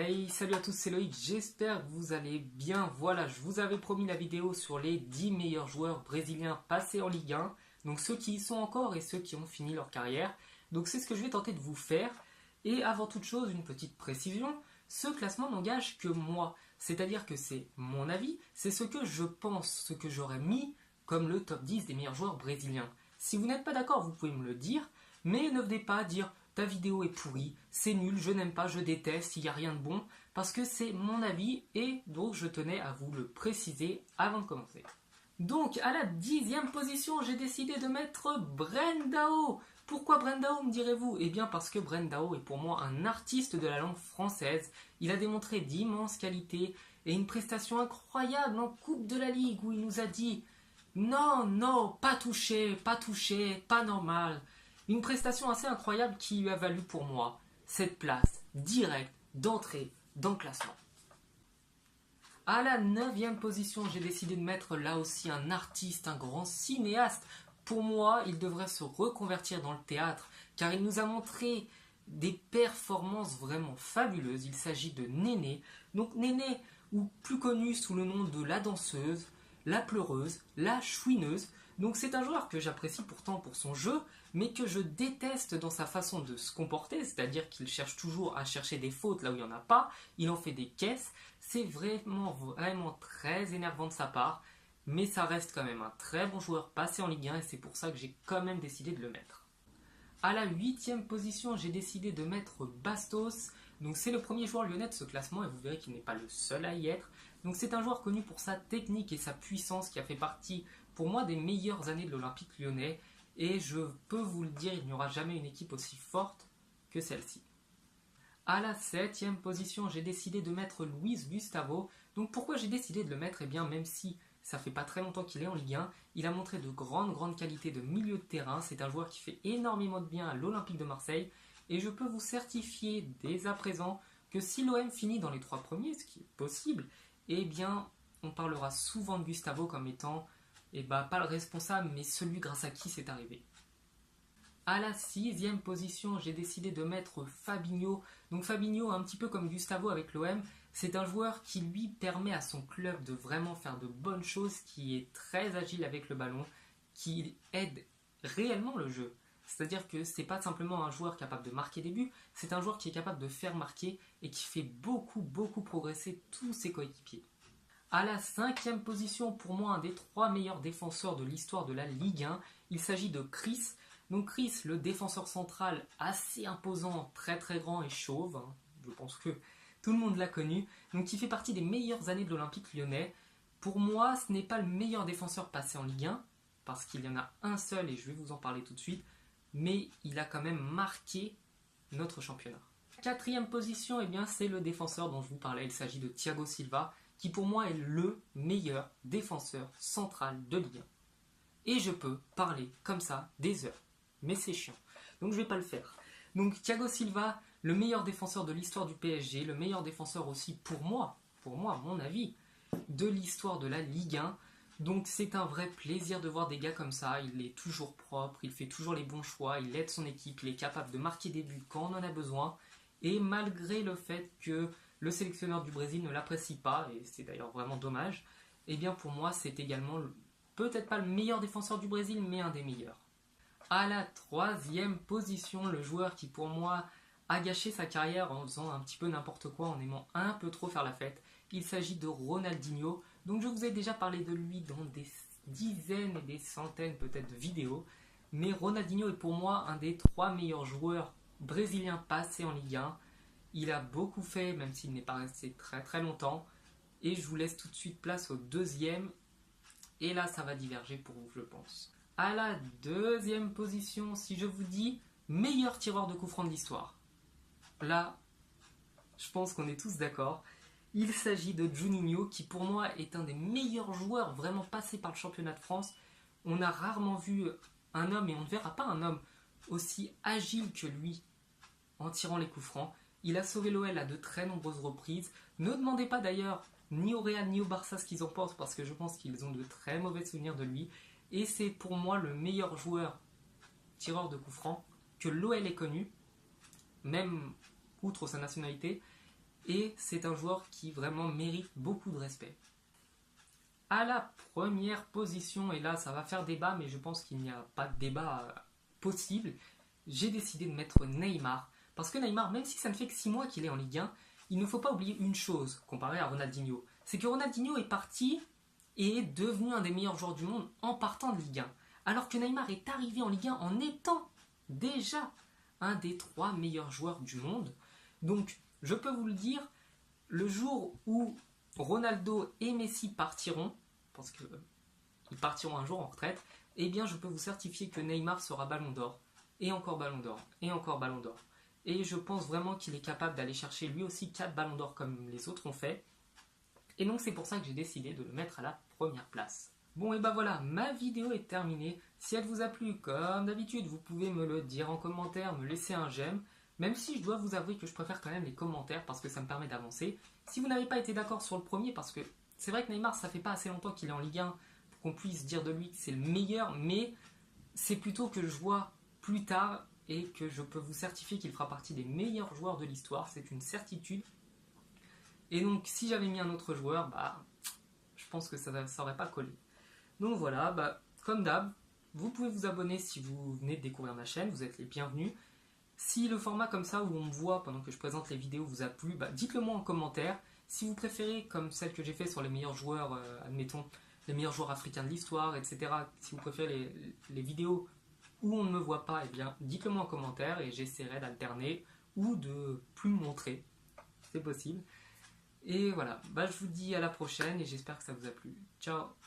Hey, salut à tous, c'est Loïc, j'espère que vous allez bien. Voilà, je vous avais promis la vidéo sur les 10 meilleurs joueurs brésiliens passés en Ligue 1. Donc ceux qui y sont encore et ceux qui ont fini leur carrière. Donc c'est ce que je vais tenter de vous faire. Et avant toute chose, une petite précision, ce classement n'engage que moi. C'est-à-dire que c'est mon avis, c'est ce que je pense, ce que j'aurais mis comme le top 10 des meilleurs joueurs brésiliens. Si vous n'êtes pas d'accord, vous pouvez me le dire, mais ne venez pas dire ta vidéo est pourrie, c'est nul, je n'aime pas, je déteste, il n'y a rien de bon, parce que c'est mon avis et donc je tenais à vous le préciser avant de commencer. Donc à la 10e position, j'ai décidé de mettre Brendao. Pourquoi Brendao, me direz-vous? Eh bien parce que Brendao est pour moi un artiste de la langue française. Il a démontré d'immenses qualités et une prestation incroyable en Coupe de la Ligue où il nous a dit « Non, non, pas touché, pas normal ». Une prestation assez incroyable qui lui a valu pour moi cette place directe d'entrée dans le classement. À la 9e position, j'ai décidé de mettre là aussi un artiste, un grand cinéaste. Pour moi, il devrait se reconvertir dans le théâtre car il nous a montré des performances vraiment fabuleuses. Il s'agit de Néné. Donc Néné, ou plus connu sous le nom de la danseuse, la pleureuse, la chouineuse. Donc c'est un joueur que j'apprécie pourtant pour son jeu, mais que je déteste dans sa façon de se comporter, c'est-à-dire qu'il cherche toujours à chercher des fautes là où il n'y en a pas, il en fait des caisses, c'est vraiment très énervant de sa part, mais ça reste quand même un très bon joueur passé en Ligue 1 et c'est pour ça que j'ai quand même décidé de le mettre. À la 8e position, j'ai décidé de mettre Bastos. Donc c'est le premier joueur lyonnais de ce classement et vous verrez qu'il n'est pas le seul à y être. Donc c'est un joueur connu pour sa technique et sa puissance qui a fait partie pour moi des meilleures années de l'Olympique lyonnais. Et je peux vous le dire, il n'y aura jamais une équipe aussi forte que celle-ci. À la 7e position, j'ai décidé de mettre Luis Gustavo. Donc pourquoi j'ai décidé de le mettre? Eh bien même si ça fait pas très longtemps qu'il est en Ligue 1, il a montré de grandes qualités de milieu de terrain. C'est un joueur qui fait énormément de bien à l'Olympique de Marseille. Et je peux vous certifier dès à présent que si l'OM finit dans les 3 premiers, ce qui est possible, eh bien on parlera souvent de Gustavo comme étant pas le responsable, mais celui grâce à qui c'est arrivé. À la 6e position, j'ai décidé de mettre Fabinho. Donc Fabinho, un petit peu comme Gustavo avec l'OM, c'est un joueur qui lui permet à son club de vraiment faire de bonnes choses, qui est très agile avec le ballon, qui aide réellement le jeu. C'est-à-dire que c'est pas simplement un joueur capable de marquer des buts, c'est un joueur qui est capable de faire marquer et qui fait beaucoup progresser tous ses coéquipiers. À la 5e position, pour moi, un des 3 meilleurs défenseurs de l'histoire de la Ligue 1, il s'agit de Chris. Donc Chris, le défenseur central assez imposant, très grand et chauve, hein, je pense que tout le monde l'a connu, donc qui fait partie des meilleures années de l'Olympique lyonnais. Pour moi, ce n'est pas le meilleur défenseur passé en Ligue 1, parce qu'il y en a un seul et je vais vous en parler tout de suite, mais il a quand même marqué notre championnat. 4e position, eh bien, c'est le défenseur dont je vous parlais, il s'agit de Thiago Silva, qui pour moi est le meilleur défenseur central de Ligue 1. Et je peux parler comme ça des heures, mais c'est chiant, donc je vais pas le faire. Donc Thiago Silva, le meilleur défenseur de l'histoire du PSG, le meilleur défenseur aussi pour moi, à mon avis, de l'histoire de la Ligue 1. Donc c'est un vrai plaisir de voir des gars comme ça, il est toujours propre, il fait toujours les bons choix, il aide son équipe, il est capable de marquer des buts quand on en a besoin. Et malgré le fait que le sélectionneur du Brésil ne l'apprécie pas, et c'est d'ailleurs vraiment dommage, eh bien pour moi c'est également peut-être pas le meilleur défenseur du Brésil, mais un des meilleurs. À la 3e position, le joueur qui pour moi a gâché sa carrière en faisant un petit peu n'importe quoi, en aimant un peu trop faire la fête, il s'agit de Ronaldinho. Donc je vous ai déjà parlé de lui dans des dizaines et des centaines peut-être de vidéos, mais Ronaldinho est pour moi un des 3 meilleurs joueurs brésiliens passés en Ligue 1. Il a beaucoup fait, même s'il n'est pas resté très longtemps. Et je vous laisse tout de suite place au 2e. Et là, ça va diverger pour vous, je pense. À la 2e position, si je vous dis meilleur tireur de coup franc de l'histoire. Là, je pense qu'on est tous d'accord. Il s'agit de Juninho, qui pour moi est un des meilleurs joueurs vraiment passés par le championnat de France. On a rarement vu un homme, et on ne verra pas un homme aussi agile que lui en tirant les coups francs. Il a sauvé l'OL à de très nombreuses reprises. Ne demandez pas d'ailleurs ni au Real ni au Barça ce qu'ils en pensent, parce que je pense qu'ils ont de très mauvais souvenirs de lui. Et c'est pour moi le meilleur joueur tireur de coups francs que l'OL ait connu, même outre sa nationalité. et c'est un joueur qui vraiment mérite beaucoup de respect. À la première position, et là ça va faire débat, mais je pense qu'il n'y a pas de débat possible, j'ai décidé de mettre Neymar. Parce que Neymar, même si ça ne fait que 6 mois qu'il est en Ligue 1, il ne faut pas oublier une chose comparé à Ronaldinho. C'est que Ronaldinho est parti et est devenu un des meilleurs joueurs du monde en partant de Ligue 1. Alors que Neymar est arrivé en Ligue 1 en étant déjà un des 3 meilleurs joueurs du monde. Donc, je peux vous le dire, le jour où Ronaldo et Messi partiront, parce qu'ils partiront un jour en retraite, eh bien je peux vous certifier que Neymar sera Ballon d'Or, et encore Ballon d'Or, et encore Ballon d'Or. Et je pense vraiment qu'il est capable d'aller chercher lui aussi 4 Ballons d'Or comme les autres ont fait. Et donc c'est pour ça que j'ai décidé de le mettre à la première place. Bon et ben voilà, ma vidéo est terminée. Si elle vous a plu, comme d'habitude, vous pouvez me le dire en commentaire, me laisser un j'aime. Même si je dois vous avouer que je préfère quand même les commentaires parce que ça me permet d'avancer. Si vous n'avez pas été d'accord sur le premier, parce que c'est vrai que Neymar, ça fait pas assez longtemps qu'il est en Ligue 1 pour qu'on puisse dire de lui que c'est le meilleur, mais c'est plutôt que je vois plus tard et que je peux vous certifier qu'il fera partie des meilleurs joueurs de l'histoire, c'est une certitude. Et donc si j'avais mis un autre joueur, je pense que ça n'aurait pas collé. Donc voilà, comme d'hab, vous pouvez vous abonner si vous venez de découvrir ma chaîne, vous êtes les bienvenus. Si le format comme ça où on me voit pendant que je présente les vidéos vous a plu, dites-le moi en commentaire. Si vous préférez comme celle que j'ai fait sur les meilleurs joueurs, admettons, les meilleurs joueurs africains de l'histoire, etc. Si vous préférez les vidéos où on ne me voit pas, eh bien dites-le moi en commentaire et j'essaierai d'alterner ou de plus me montrer. C'est possible. Et voilà, je vous dis à la prochaine et j'espère que ça vous a plu. Ciao!